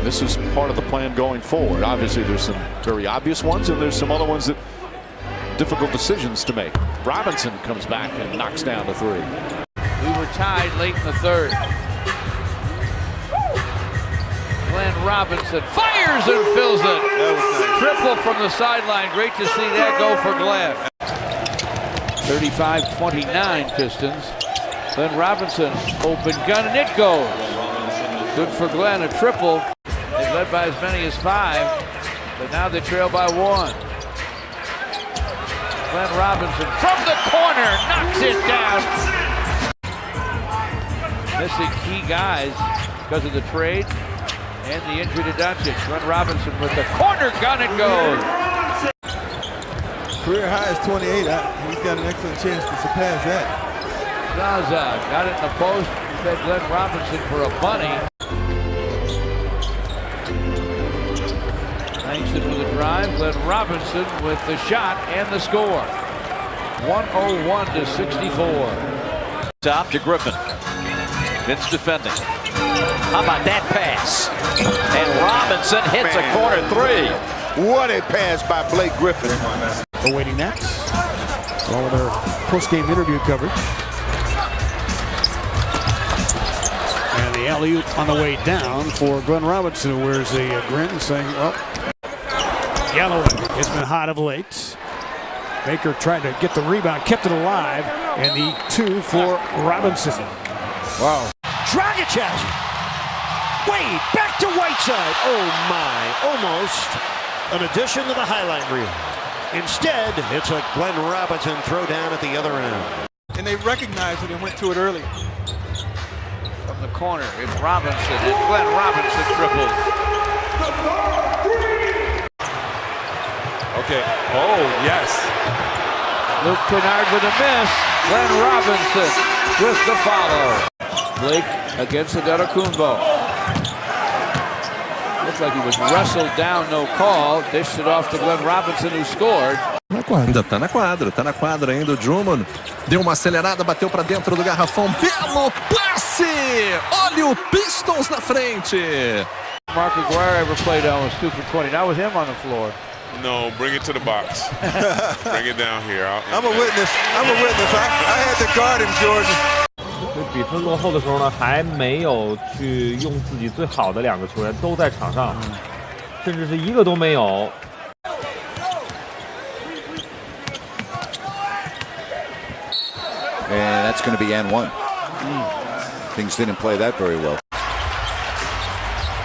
This is part of the plan going forward. Obviously, there's some very obvious ones, and there's some other ones that difficult decisions to make. Robinson comes back and knocks down the three. We were tied late in the third. Glenn Robinson fires and fills it. Triple from the sideline. Great to see that go for Glenn. 35-29 Pistons. Glenn Robinson, open gun, and it goes. Good for Glenn, a triple. They led by as many as 5, but now they trail by 1. Glenn Robinson from the corner knocks it down. Missing key guys because of the trade and the injury to Doncic. Glenn Robinson with the corner gun, it goes. Career high is 28. He's got an excellent chance to surpass that. Zaza got it in the post. Fed Glenn Robinson for a bunny. Langston with a drive. Glenn Robinson with the shot and the score. 101-64. Top to Griffin. Vince defending. How about that pass? And Robinson hits a corner three. What a pass by Blake Griffin. Awaiting next, along with our post-game interview coverage. And the alley-oop on the way down for Glenn Robinson, who wears a grin, saying, well, Galloway has been hot of late. Baker tried to get the rebound, kept it alive, and the 2 for Robinson. Wow. Dragic has it. Wade back to Whiteside. Oh my, almost an addition to the highlight reel. Instead, it's a Glenn Robinson throw down at the other end. And they recognized it and went to it early. From the corner, it's Robinson, and Glenn Robinson triples. Okay, oh yes. Luke Kennard with a miss. Glenn Robinson with the follow. Blake against Adetokunbo. Looks like he was wrestled down, no call. Dished it off to Glenn Robinson, who scored. Ainda tá na quadra ainda o Drummond. Deu uma acelerada, bateu para dentro do garrafão. Belo passe! Olha o Pistons na frente. Mark Aguirre ever played almost 2 for 20. Not with him on the floor. No, bring it to the box. Bring it down here. I'm a witness. I had to guard him, Jordan. 比分落后的时候呢，还没有去用自己最好的2个球员都在场上，甚至是1个都没有。And that's going to be N1. Things didn't play that very well.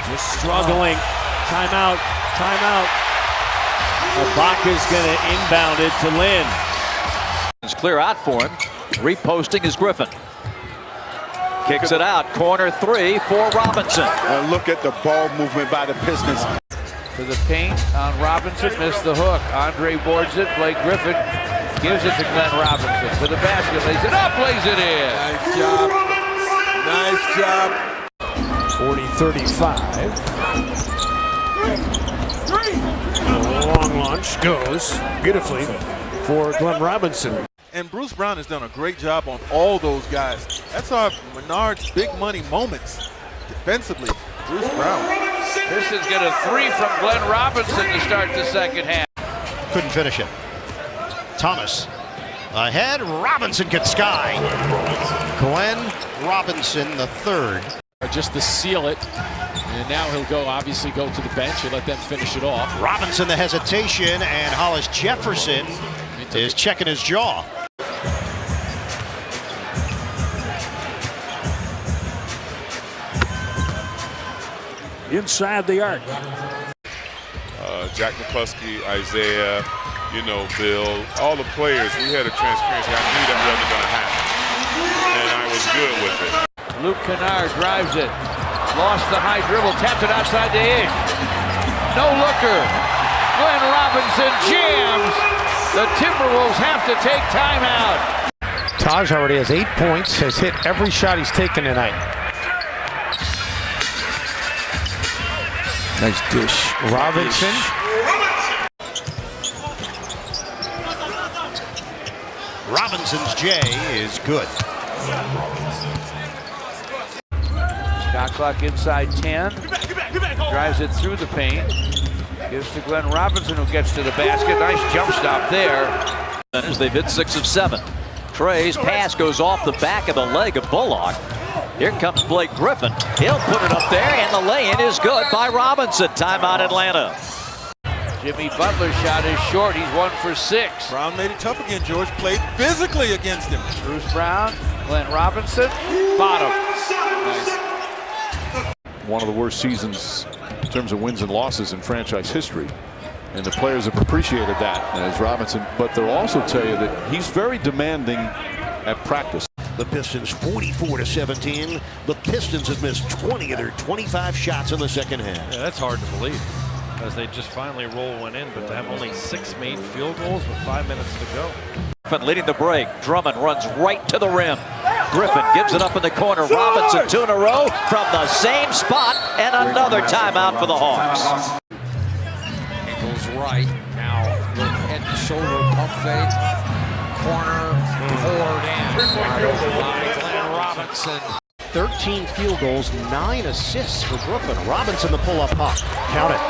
Just struggling. Timeout. Ibaka's going to inbound it to Lynn. It's clear out for him. Reposting is Griffin. Kicks it out. Corner three for Robinson. Look at the ball movement by the Pistons. To the paint on Robinson, missed the hook. Andre boards it. Blake Griffin gives it to Glenn Robinson. To the basket, lays it up, lays it in. Nice job. 40-35. The long launch goes beautifully for Glenn Robinson. And Bruce Brown has done a great job on all those guys. That's our Menard's big money moments defensively. Bruce Brown. Pistons get a 3 from Glenn Robinson to start the second half. Couldn't finish it. Thomas ahead. Robinson gets sky. Glenn Robinson, the third. Just to seal it. And now he'll obviously go to the bench and let them finish it off. Robinson, the hesitation, and Hollis Jefferson is checking his jaw. Inside the arc. Jack McCluskey, Isaiah, Bill, all the players, we had a transparency. I knew that wasn't going to happen. And I was good with it. Luke Kennard drives it. Lost the high dribble, tapped it outside the edge. No looker. Glenn Robinson jams. The Timberwolves have to take timeout. Taj already has 8 points, has hit every shot he's taken tonight. Nice dish. Robinson. Robinson's J is good. Shot clock inside 10. Drives it through the paint. Gives to Glenn Robinson, who gets to the basket. Nice jump stop there. As they've hit 6 of 7. Trey's pass goes off the back of the leg of Bullock. Here comes Blake Griffin. He'll put it up there, and the lay-in is good by Robinson. Timeout Atlanta. Jimmy Butler's shot is short. He's 1 for 6. Brown made it tough again. George played physically against him. Bruce Brown, Glenn Robinson, bottom. One of the worst seasons in terms of wins and losses in franchise history. And the players have appreciated that as Robinson, but they'll also tell you that he's very demanding at practice. The Pistons 44-17. The Pistons have missed 20 of their 25 shots in the second half. Yeah, that's hard to believe, as they just finally roll one in, but to have only 6 made field goals with 5 minutes to go. Griffin leading the break. Drummond runs right to the rim. Griffin gives it up in the corner. Robinson 2 in a row from the same spot, and another timeout for the Hawks. Goes right now with head and shoulder pump fake. Corner poured in. Wide open by Glenn Robinson. 13 field goals, 9 assists for Brooklyn. Robinson the pull-up puck. Count it.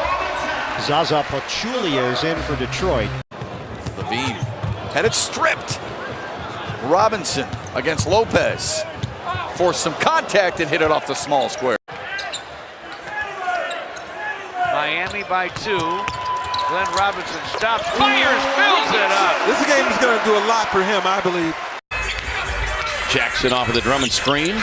Zaza Pachulia is in for Detroit. Levine had it stripped. Robinson against Lopez. Forced some contact and hit it off the small square. Miami by 2. Glenn Robinson stops, fires, fills it up. This game is going to do a lot for him, I believe. Jackson off of the Drummond screen.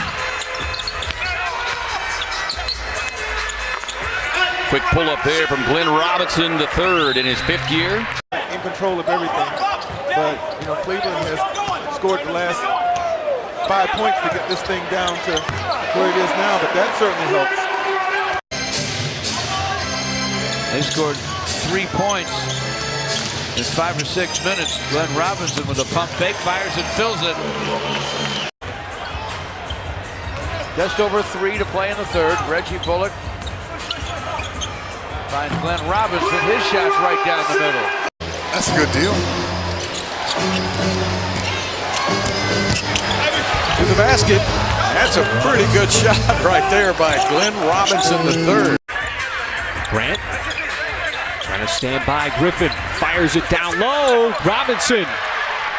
Quick pull up there from Glenn Robinson, the third in his 5th year. In control of everything. But, you know, Cleveland has scored the last 5 points to get this thing down to where it is now, but that certainly helps. They scored 3 points in 5 or 6 minutes. Glenn Robinson with a pump fake, fires and fills it. Just over 3 to play in the third. Reggie Bullock finds Glenn Robinson. His shot's right down the middle. That's a good deal. To the basket. That's a pretty good shot right there by Glenn Robinson III. Grant trying to stand by. Griffin fires it down low. Robinson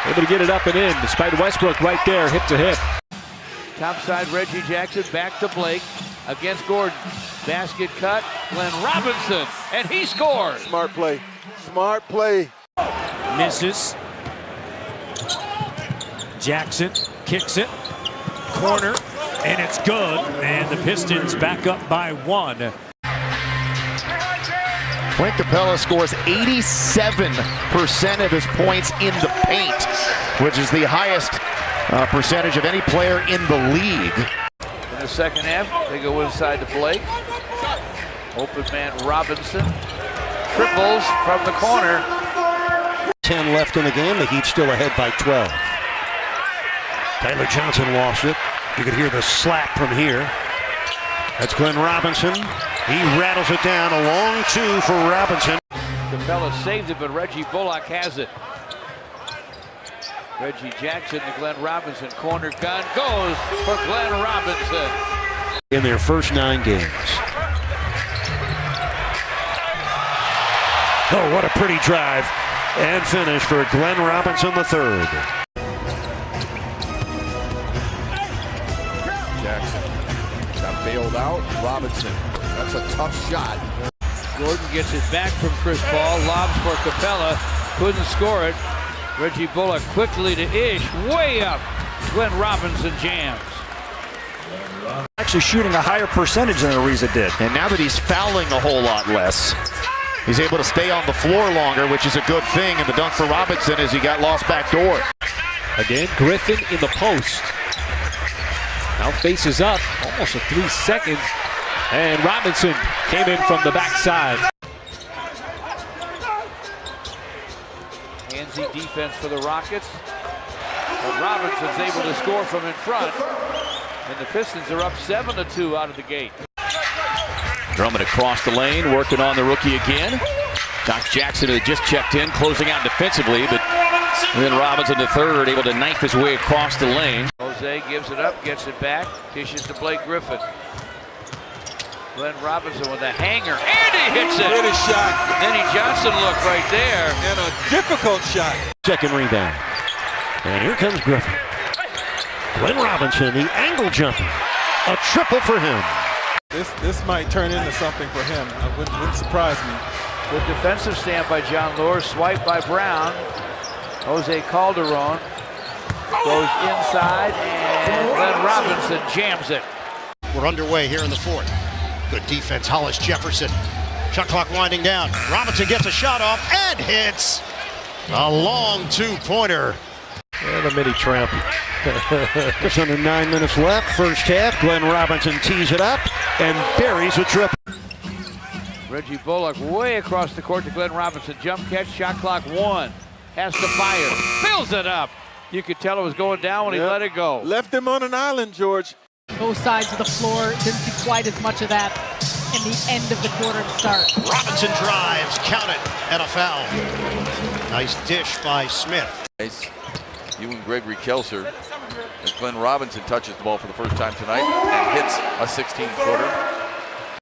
able to get it up and in despite Westbrook right there, hip to hip. Topside Reggie Jackson back to Blake against Gordon. Basket cut, Glenn Robinson, and he scores. Smart play. Smart play. Misses. Jackson kicks it. Corner, and it's good. And the Pistons back up by 1. Clint Capella scores 87% of his points in the paint, which is the highest percentage of any player in the league. In the second half, they go inside to Blake. Open man Robinson. Triples from the corner. 10 left in the game. The Heat still ahead by 12. Tyler Johnson lost it. You could hear the slap from here. That's Glenn Robinson. He rattles it down. A long 2 for Robinson. Capella saved it, but Reggie Bullock has it. Reggie Jackson to Glenn Robinson. Corner gun goes for Glenn Robinson. In their first 9 games. Oh, what a pretty drive and finish for Glenn Robinson III. Jackson got bailed out. Robinson, that's a tough shot. Gordon gets it back from Chris Paul. Lobs for Capella. Couldn't score it. Reggie Bullock quickly to Ish. Way up. Glenn Robinson jams. Actually shooting a higher percentage than Ariza did. And now that he's fouling a whole lot less, he's able to stay on the floor longer, which is a good thing. And the dunk for Robinson as he got lost back door. Again, Griffin in the post. Now faces up, almost a 3 seconds. And Robinson came in from the backside. Handsy defense for the Rockets. But Robinson's able to score from in front. And the Pistons are up 7-2 out of the gate. Drummond across the lane, working on the rookie again. Doc Jackson, who had just checked in, closing out defensively, but then Robinson III able to knife his way across the lane. Jose gives it up, gets it back, dishes to Blake Griffin. Glenn Robinson with a hanger, and he hits it. Pretty shot. Denny Johnson look right there. And a difficult shot. Second rebound. And here comes Griffin. Glenn Robinson, the angle jumper. A triple for him. This might turn into something for him. It wouldn't surprise me. Good defensive stand by John Lure. Swipe by Brown. Jose Calderon goes inside, and Glenn Robinson jams it. We're underway here in the fourth. Good defense, Hollis Jefferson. Shot clock winding down. Robinson gets a shot off and hits a long two-pointer. And a mini tramp. Just under 9 minutes left, first half. Glenn Robinson tees it up and buries a triple. Reggie Bullock way across the court to Glenn Robinson. Jump catch, shot clock 1. Has to fire. Fills it up. You could tell it was going down when he let it go. Left him on an island, George. Both sides of the floor. Didn't see quite as much of that in the end of the quarter to start. Robinson drives, count it, and a foul. Nice dish by Smith. You and Gregory Kelser. As Glenn Robinson touches the ball for the first time tonight and hits a 16-footer.